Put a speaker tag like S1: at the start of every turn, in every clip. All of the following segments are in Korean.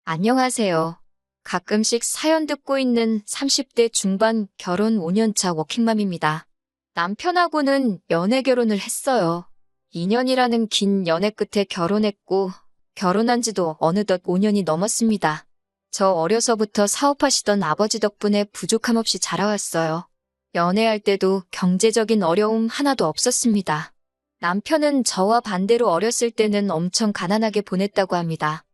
S1: 안녕하세요. 가끔씩 사연 듣고 있는 30대 중반 결혼 5년차 워킹맘입니다. 남편하고는 연애 결혼을 했어요. 2년이라는 긴 연애 끝에 결혼했고, 결혼한 지도 어느덧 5년이 넘었습니다. 저 어려서부터 사업하시던 아버지 덕분에 부족함 없이 자라왔어요. 연애할 때도 경제적인 어려움 하나도 없었습니다. 남편은 저와 반대로 어렸을 때는 엄청 가난하게 보냈다고 합니다.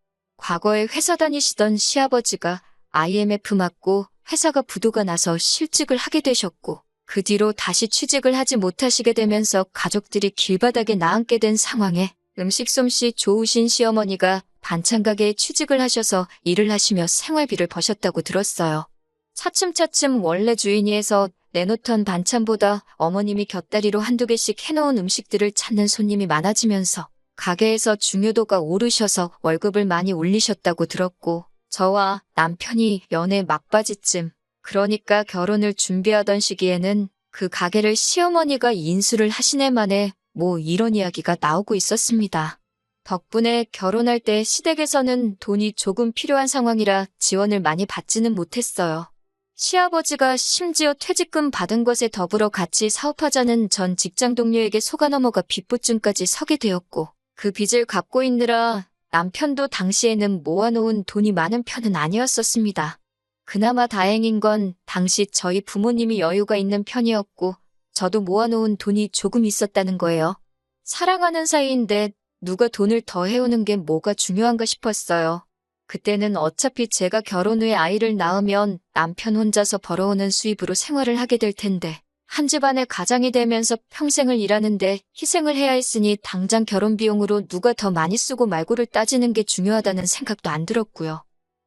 S1: 과거에 회사 다니시던 시아버지가 IMF 맞고 회사가 부도가 나서 실직을 하게 되셨고, 그 뒤로 다시 취직을 하지 못하시게 되면서 가족들이 길바닥에 나앉게 된 상황에 음식 솜씨 좋으신 시어머니가 반찬 가게에 취직을 하셔서 일을 하시며 생활비를 버셨다고 들었어요. 차츰차츰 원래 주인이 해서 내놓던 반찬보다 어머님이 곁다리로 한두 개씩 해놓은 음식들을 찾는 손님이 많아지면서 가게에서 중요도가 오르셔서 월급을 많이 올리셨다고 들었고, 저와 남편이 연애 막바지쯤, 그러니까 결혼을 준비하던 시기에는 그 가게를 시어머니가 인수를 하시네 만에 이런 이야기가 나오고 있었습니다. 덕분에 결혼할 때 시댁에서는 돈이 조금 필요한 상황이라 지원을 많이 받지는 못했어요. 시아버지가 심지어 퇴직금 받은 것에 더불어 같이 사업하자는 전 직장 동료에게 속아 넘어가 빚보증까지 서게 되었고, 그 빚을 갚고 있느라 남편도 당시에는 모아놓은 돈이 많은 편은 아니었었습니다. 그나마 다행인 건 당시 저희 부모님이 여유가 있는 편이었고 저도 모아놓은 돈이 조금 있었다는 거예요. 사랑하는 사이인데 누가 돈을 더 해오는 게 뭐가 중요한가 싶었어요. 그때는 어차피 제가 결혼 후에 아이를 낳으면 남편 혼자서 벌어오는 수입으로 생활을 하게 될 텐데 한 집안의 가장이 되면서 평생을 일하는데 희생을 해야 했으니 당장 결혼 비용으로 누가 더 많이 쓰고 말고를 따지는 게 중요하다는 생각도 안 들었고요.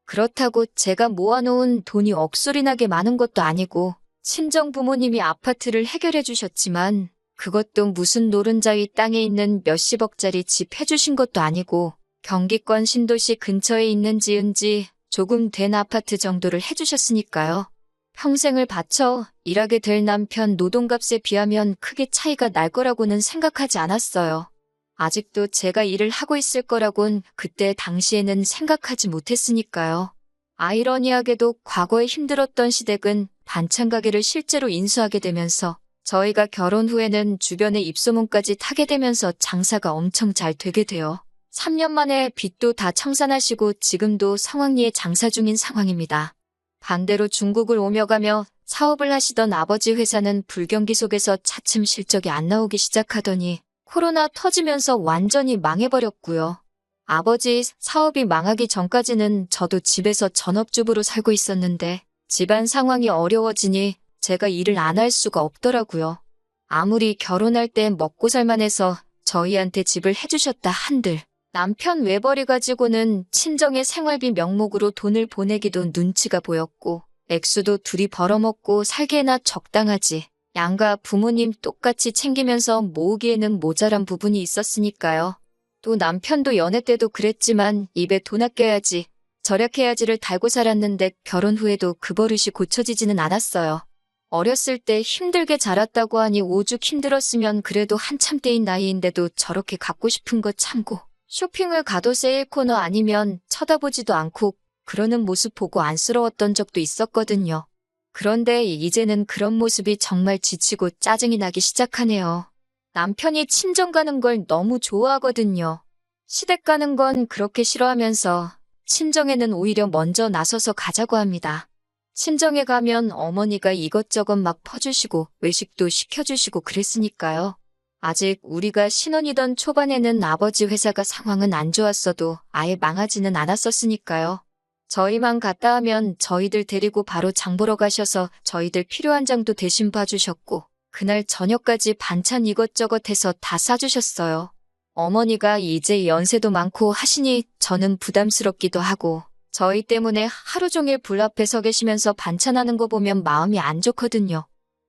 S1: 그렇다고 제가 모아놓은 돈이 억소리나게 많은 것도 아니고 친정 부모님이 아파트를 해결해 주셨지만 그것도 무슨 노른자 위 땅에 있는 몇십억짜리 집 해주신 것도 아니고 경기권 신도시 근처에 있는 지은지 조금 된 아파트 정도를 해주셨으니까요. 평생을 바쳐 일하게 될 남편 노동값에 비하면 크게 차이가 날 거라고는 생각하지 않았어요. 아직도 제가 일을 하고 있을 거라곤 그때 당시에는 생각하지 못했으니까요. 아이러니하게도 과거에 힘들었던 시댁은 반찬 가게를 실제로 인수하게 되면서 저희가 결혼 후에는 주변의 입소문까지 타게 되면서 장사가 엄청 잘 되게 돼요. 3년 만에 빚도 다 청산하시고 지금도 성황리에 장사 중인 상황입니다. 반대로 중국을 오며 가며 사업을 하시던 아버지 회사는 불경기 속에서 차츰 실적이 안 나오기 시작하더니 코로나 터지면서 완전히 망해버렸고요. 아버지 사업이 망하기 전까지는 저도 집에서 전업주부로 살고 있었는데 집안 상황이 어려워지니 제가 일을 안 할 수가 없더라고요. 아무리 결혼할 때 먹고 살만해서 저희한테 집을 해주셨다 한들 남편 외벌이 가지고는 친정의 생활비 명목으로 돈을 보내기도 눈치가 보였고 액수도 둘이 벌어먹고 살기에나 적당하지. 양가 부모님 똑같이 챙기면서 모으기에는 모자란 부분이 있었으니까요. 또 남편도 연애 때도 그랬지만 입에 돈 아껴야지, 절약해야지를 달고 살았는데 결혼 후에도 그 버릇이 고쳐지지는 않았어요. 어렸을 때 힘들게 자랐다고 하니 오죽 힘들었으면 그래도 한참 때인 나이인데도 저렇게 갖고 싶은 거 참고 쇼핑을 가도 세일 코너 아니면 쳐다보지도 않고 그러는 모습 보고 안쓰러웠던 적도 있었거든요. 그런데 이제는 그런 모습이 정말 지치고 짜증이 나기 시작하네요. 남편이 친정 가는 걸 너무 좋아하거든요. 시댁 가는 건 그렇게 싫어하면서 친정에는 오히려 먼저 나서서 가자고 합니다. 친정에 가면 어머니가 이것저것 막 퍼주시고 외식도 시켜주시고 그랬으니까요. 아직 우리가 신혼이던 초반에는 아버지 회사가 상황은 안 좋았어도 아예 망하지는 않았었으니까요. 저희만 갔다 하면 저희들 데리고 바로 장 보러 가셔서 저희들 필요한 장도 대신 봐주셨고 그날 저녁까지 반찬 이것저것 해서 다 싸주셨어요. 어머니가 이제 연세도 많고 하시니 저는 부담스럽기도 하고 저희 때문에 하루 종일 불 앞에 서 계시면서 반찬하는 거 보면 마음이 안 좋거든요.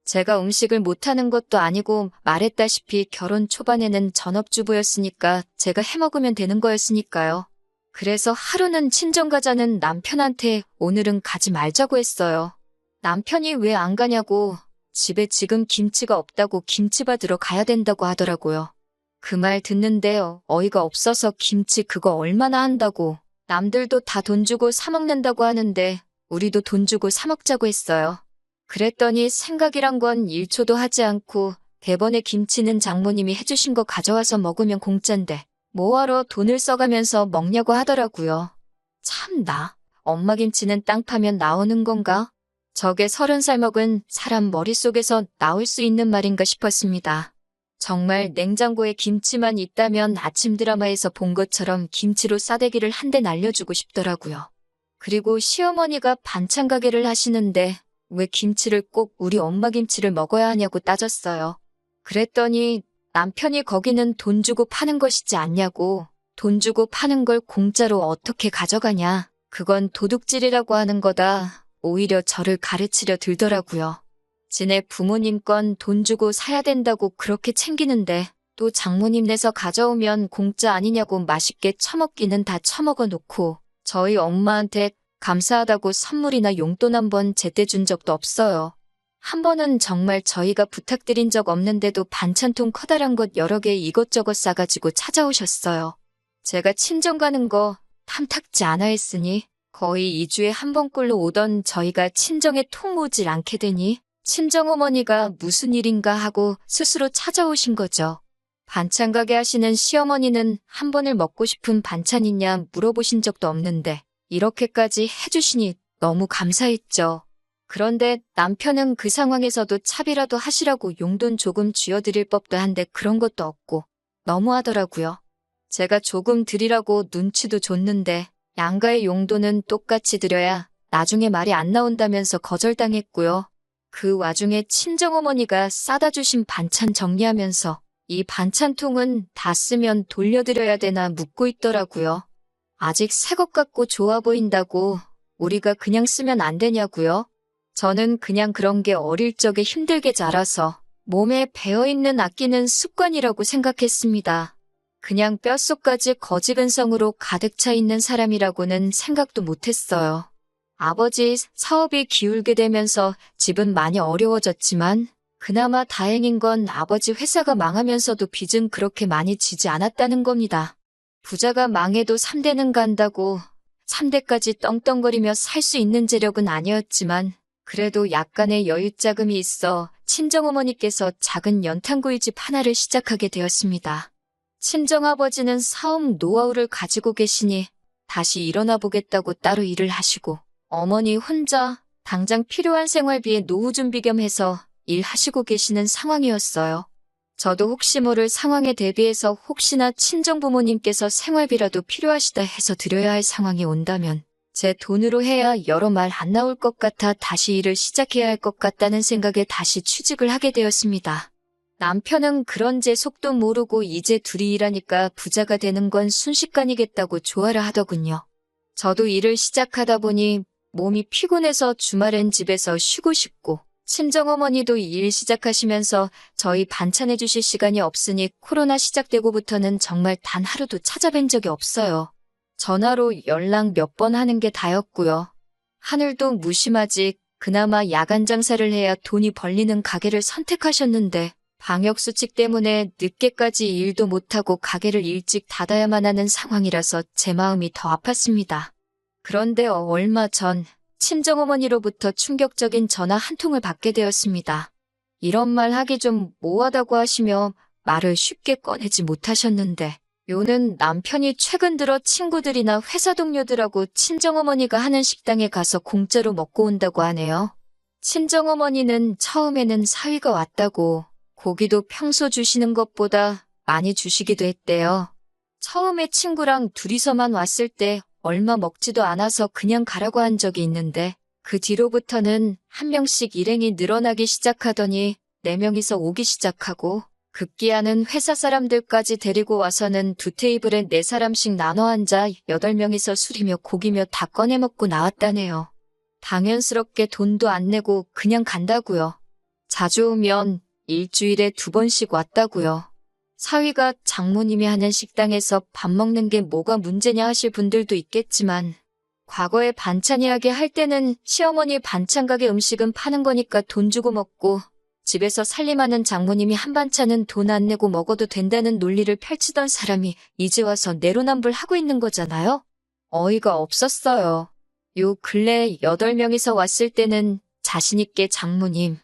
S1: 제가 음식을 못하는 것도 아니고 말했다시피 결혼 초반에는 전업주부였으니까 제가 해먹으면 되는 거였으니까요. 그래서 하루는 친정 가자는 남편한테 오늘은 가지 말자고 했어요. 남편이 왜 안 가냐고 집에 지금 김치가 없다고 김치 받으러 가야 된다고 하더라고요. 그 말 듣는데 어이가 없어서 김치 그거 얼마나 한다고 남들도 다 돈 주고 사 먹는다고 하는데 우리도 돈 주고 사 먹자고 했어요. 그랬더니 생각이란 건 1초도 하지 않고 대번에 김치는 장모님이 해주신 거 가져와서 먹으면 공짠데 뭐하러 돈을 써가면서 먹냐고 하더라고요. 참나, 엄마 김치는 땅 파면 나오는 건가? 저게 30살 먹은 사람 머릿속에서 나올 수 있는 말인가 싶었습니다. 정말 냉장고에 김치만 있다면 아침 드라마에서 본 것처럼 김치로 싸대기를 한 대 날려주고 싶더라고요. 그리고 시어머니가 반찬 가게를 하시는데 왜 김치를 꼭 우리 엄마 김치를 먹어야 하냐고 따졌어요. 그랬더니 남편이 거기는 돈 주고 파는 것이지 않냐고, 돈 주고 파는 걸 공짜로 어떻게 가져가냐, 그건 도둑질이라고 하는 거다. 오히려 저를 가르치려 들더라고요. 지네 부모님 건 돈 주고 사야 된다고 그렇게 챙기는데 또 장모님네서 가져오면 공짜 아니냐고 맛있게 처먹기는 다 처먹어 놓고 저희 엄마한테 감사하다고 선물이나 용돈 한 번 제때 준 적도 없어요. 한 번은 정말 저희가 부탁드린 적 없는데도 반찬통 커다란 것 여러 개 이것저것 싸가지고 찾아오셨어요. 제가 친정 가는 거 탐탁지 않아 했으니 거의 2주에 한 번꼴로 오던 저희가 친정에 통 오질 않게 되니 친정어머니가 무슨 일인가 하고 스스로 찾아오신 거죠. 반찬 가게 하시는 시어머니는 한 번을 먹고 싶은 반찬 있냐 물어보신 적도 없는데 이렇게까지 해주시니 너무 감사했죠. 그런데 남편은 그 상황에서도 차비라도 하시라고 용돈 조금 쥐어드릴 법도 한데 그런 것도 없고 너무하더라고요. 제가 조금 드리라고 눈치도 줬는데 양가의 용돈은 똑같이 드려야 나중에 말이 안 나온다면서 거절당했고요. 그 와중에 친정어머니가 싸다 주신 반찬 정리하면서 이 반찬통은 다 쓰면 돌려드려야 되나 묻고 있더라고요. 아직 새 것 같고 좋아 보인다고 우리가 그냥 쓰면 안 되냐고요? 저는 그냥 그런 게 어릴 적에 힘들게 자라서 몸에 배어있는 아끼는 습관이라고 생각했습니다. 그냥 뼛속까지 거지근성으로 가득 차 있는 사람이라고는 생각도 못했어요. 아버지 사업이 기울게 되면서 집은 많이 어려워졌지만 그나마 다행인 건 아버지 회사가 망하면서도 빚은 그렇게 많이 지지 않았다는 겁니다. 부자가 망해도 3대는 간다고 3대까지 떵떵거리며 살 수 있는 재력은 아니었지만 그래도 약간의 여유자금이 있어 친정어머니께서 작은 연탄구이집 하나를 시작하게 되었습니다. 친정아버지는 사업 노하우를 가지고 계시니 다시 일어나 보겠다고 따로 일을 하시고 어머니 혼자 당장 필요한 생활비에 노후 준비 겸 해서 일하시고 계시는 상황이었어요. 저도 혹시 모를 상황에 대비해서 혹시나 친정부모님께서 생활비라도 필요하시다 해서 드려야 할 상황이 온다면 제 돈으로 해야 여러 말 안 나올 것 같아 다시 일을 시작해야 할 것 같다는 생각에 다시 취직을 하게 되었습니다. 남편은 그런 제 속도 모르고 이제 둘이 일하니까 부자가 되는 건 순식간이겠다고 조아를 하더군요. 저도 일을 시작하다 보니 몸이 피곤해서 주말엔 집에서 쉬고 싶고 친정어머니도 일 시작하시면서 저희 반찬해 주실 시간이 없으니 코로나 시작되고부터는 정말 단 하루도 찾아뵌 적이 없어요. 전화로 연락 몇 번 하는 게 다였고요. 하늘도 무심하지 그나마 야간 장사를 해야 돈이 벌리는 가게를 선택하셨는데 방역수칙 때문에 늦게까지 일도 못하고 가게를 일찍 닫아야만 하는 상황이라서 제 마음이 더 아팠습니다. 그런데 얼마 전 친정어머니로부터 충격적인 전화 한 통을 받게 되었습니다. 이런 말 하기 좀 모하다고 하시며 말을 쉽게 꺼내지 못하셨는데 요는 남편이 최근 들어 친구들이나 회사 동료들하고 친정어머니가 하는 식당에 가서 공짜로 먹고 온다고 하네요. 친정어머니는 처음에는 사위가 왔다고 고기도 평소 주시는 것보다 많이 주시기도 했대요. 처음에 친구랑 둘이서만 왔을 때 얼마 먹지도 않아서 그냥 가라고 한 적이 있는데 그 뒤로부터는 한 명씩 일행이 늘어나기 시작하더니 4명이서 오기 시작하고 급기야는 회사 사람들까지 데리고 와서는 2테이블에 4사람씩 나눠 앉아 8명이서 술이며 고기며 다 꺼내 먹고 나왔다네요. 당연스럽게 돈도 안 내고 그냥 간다고요. 자주 오면 일주일에 2번씩 왔다고요. 사위가 장모님이 하는 식당에서 밥 먹는 게 뭐가 문제냐 하실 분들도 있겠지만 과거에 반찬 이야기 할 때는 시어머니 반찬 가게 음식은 파는 거니까 돈 주고 먹고 집에서 살림하는 장모님이 한 반찬은 돈 안 내고 먹어도 된다는 논리를 펼치던 사람이 이제 와서 내로남불 하고 있는 거잖아요. 어이가 없었어요. 요 근래 8명이서 왔을 때는 자신있게 장모님,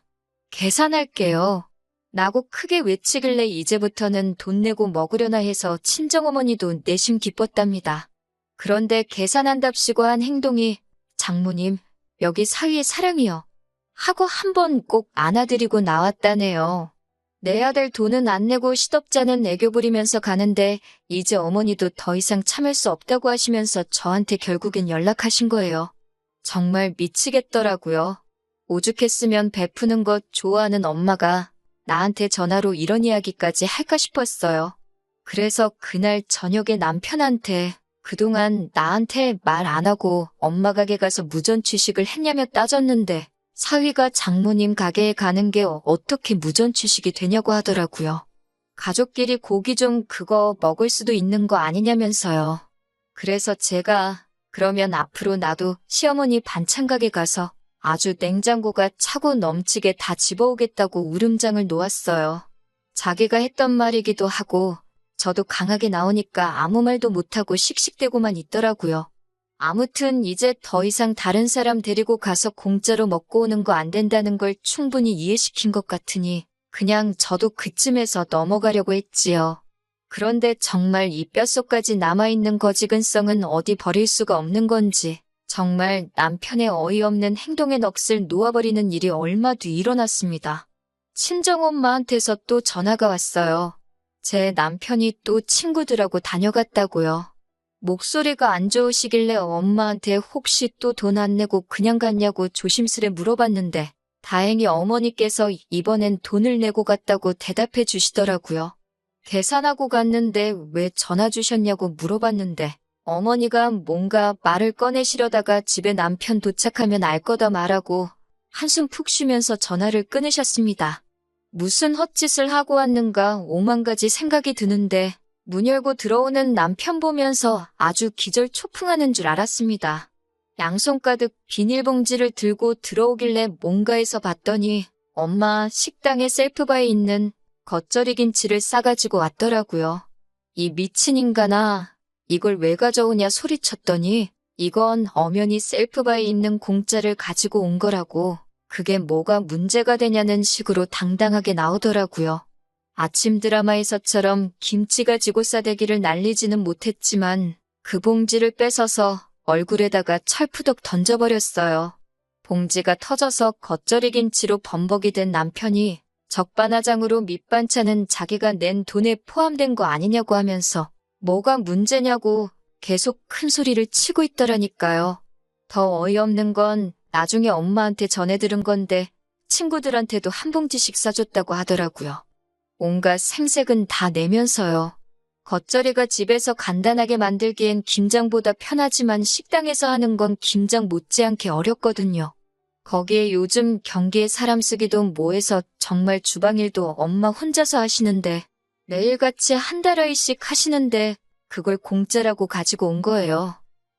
S1: 계산할게요. 라고 크게 외치길래 이제부터는 돈 내고 먹으려나 해서 친정어머니도 내심 기뻤답니다. 그런데 계산한답시고 한 행동이 장모님, 여기 사위의 사랑이요. 하고 한 번 꼭 안아드리고 나왔다네요. 내야 될 돈은 안 내고 시덥잖은 애교 부리면서 가는데 이제 어머니도 더 이상 참을 수 없다고 하시면서 저한테 결국엔 연락하신 거예요. 정말 미치겠더라고요. 오죽했으면 베푸는 것 좋아하는 엄마가 나한테 전화로 이런 이야기까지 할까 싶었어요. 그래서 그날 저녁에 남편한테 그동안 나한테 말 안 하고 엄마 가게 가서 무전 취식을 했냐며 따졌는데 사위가 장모님 가게에 가는 게 어떻게 무전 취식이 되냐고 하더라고요. 가족끼리 고기 좀 그거 먹을 수도 있는 거 아니냐면서요. 그래서 제가 그러면 앞으로 나도 시어머니 반찬 가게 가서 아주 냉장고가 차고 넘치게 다 집어오겠다고 울음장을 놓았어요. 자기가 했던 말이기도 하고 저도 강하게 나오니까 아무 말도 못하고 씩씩대고만 있더라고요. 아무튼 이제 더 이상 다른 사람 데리고 가서 공짜로 먹고 오는 거 안 된다는 걸 충분히 이해시킨 것 같으니 그냥 저도 그쯤에서 넘어가려고 했지요. 그런데 정말 이 뼛속까지 남아있는 거지근성은 어디 버릴 수가 없는 건지 정말 남편의 어이없는 행동에 넋을 놓아버리는 일이 얼마 뒤 일어났습니다. 친정엄마한테서 또 전화가 왔어요. 제 남편이 또 친구들하고 다녀갔다고요. 목소리가 안 좋으시길래 엄마한테 혹시 또 돈 안 내고 그냥 갔냐고 조심스레 물어봤는데 다행히 어머니께서 이번엔 돈을 내고 갔다고 대답해 주시더라고요. 계산하고 갔는데 왜 전화 주셨냐고 물어봤는데 어머니가 뭔가 말을 꺼내시려다가 집에 남편 도착하면 알 거다 말하고 한숨 푹 쉬면서 전화를 끊으셨습니다. 무슨 헛짓을 하고 왔는가 오만 가지 생각이 드는데 문 열고 들어오는 남편 보면서 아주 기절초풍하는 줄 알았습니다. 양손 가득 비닐봉지를 들고 들어오길래 뭔가 해서 봤더니 엄마 식당에 셀프바에 있는 겉절이 김치를 싸가지고 왔더라고요. 이 미친 인간아, 이걸 왜 가져오냐 소리쳤더니 이건 엄연히 셀프바에 있는 공짜를 가지고 온 거라고 그게 뭐가 문제가 되냐는 식으로 당당하게 나오더라고요. 아침 드라마에서처럼 김치 가지고 싸대기를 날리지는 못했지만 그 봉지를 뺏어서 얼굴에다가 철푸덕 던져버렸어요. 봉지가 터져서 겉절이 김치로 범벅이 된 남편이 적반하장으로 밑반찬은 자기가 낸 돈에 포함된 거 아니냐고 하면서 뭐가 문제냐고 계속 큰 소리를 치고 있더라니까요. 더 어이없는 건 나중에 엄마한테 전해 들은 건데 친구들한테도 한 봉지씩 싸줬다고 하더라고요. 온갖 생색은 다 내면서요. 겉절이가 집에서 간단하게 만들기엔 김장보다 편하지만 식당에서 하는 건 김장 못지않게 어렵거든요. 거기에 요즘 경기에 사람 쓰기도 뭐해서 정말 주방일도 엄마 혼자서 하시는데 매일같이 한 달어이씩 하시는데 그걸 공짜라고 가지고 온 거예요.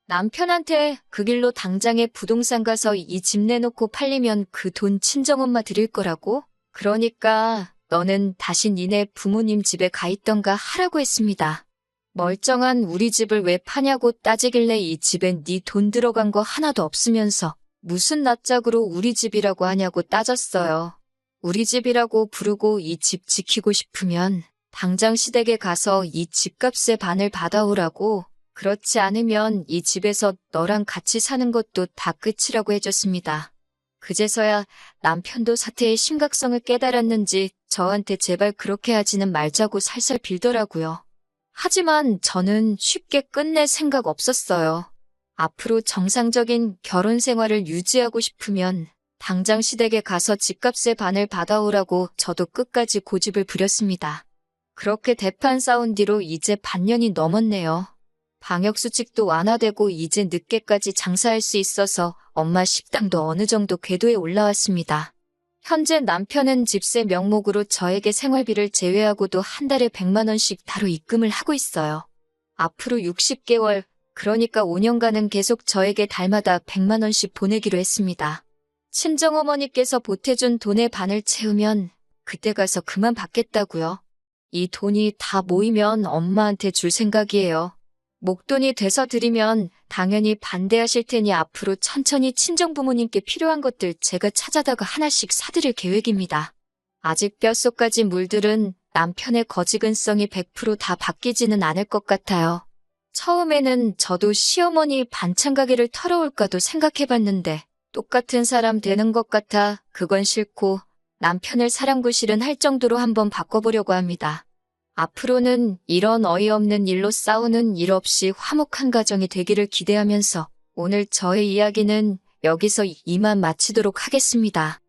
S1: 남편한테 그 길로 당장에 부동산 가서 이 집 내놓고 팔리면 그 돈 친정엄마 드릴 거라고? 그러니까 너는 다시 니네 부모님 집에 가 있던가 하라고 했습니다. 멀쩡한 우리 집을 왜 파냐고 따지길래 이 집엔 네 돈 들어간 거 하나도 없으면서 무슨 낯짝으로 우리 집이라고 하냐고 따졌어요. 우리 집이라고 부르고 이 집 지키고 싶으면 당장 시댁에 가서 이 집값의 반을 받아오라고 그렇지 않으면 이 집에서 너랑 같이 사는 것도 다 끝이라고 해줬습니다. 그제서야 남편도 사태의 심각성을 깨달았는지 저한테 제발 그렇게 하지는 말자고 살살 빌더라고요. 하지만 저는 쉽게 끝낼 생각 없었어요. 앞으로 정상적인 결혼 생활을 유지하고 싶으면 당장 시댁에 가서 집값의 반을 받아오라고 저도 끝까지 고집을 부렸습니다. 그렇게 대판 싸운 뒤로 이제 반년이 넘었네요. 방역수칙도 완화되고 이제 늦게까지 장사할 수 있어서 엄마 식당도 어느 정도 궤도에 올라왔습니다. 현재 남편은 집세 명목으로 저에게 생활비를 제외하고도 한 달에 100만 원씩 따로 입금을 하고 있어요. 앞으로 60개월, 그러니까 5년간은 계속 저에게 달마다 100만 원씩 보내기로 했습니다. 친정어머니께서 보태준 돈의 반을 채우면 그때 가서 그만 받겠다고요. 이 돈이 다 모이면 엄마한테 줄 생각이에요. 목돈이 돼서 드리면 당연히 반대하실 테니 앞으로 천천히 친정 부모님께 필요한 것들 제가 찾아다가 하나씩 사드릴 계획입니다. 아직 뼛속까지 물들은 남편의 거지근성이 100%다 바뀌지는 않을 것 같아요. 처음에는 저도 시어머니 반찬 가게를 털어올까도 생각해봤는데 똑같은 사람 되는 것 같아 그건 싫고 남편을 사랑구실은 할 정도로 한번 바꿔보려고 합니다. 앞으로는 이런 어이없는 일로 싸우는 일 없이 화목한 가정이 되기를 기대하면서 오늘 저의 이야기는 여기서 이만 마치도록 하겠습니다.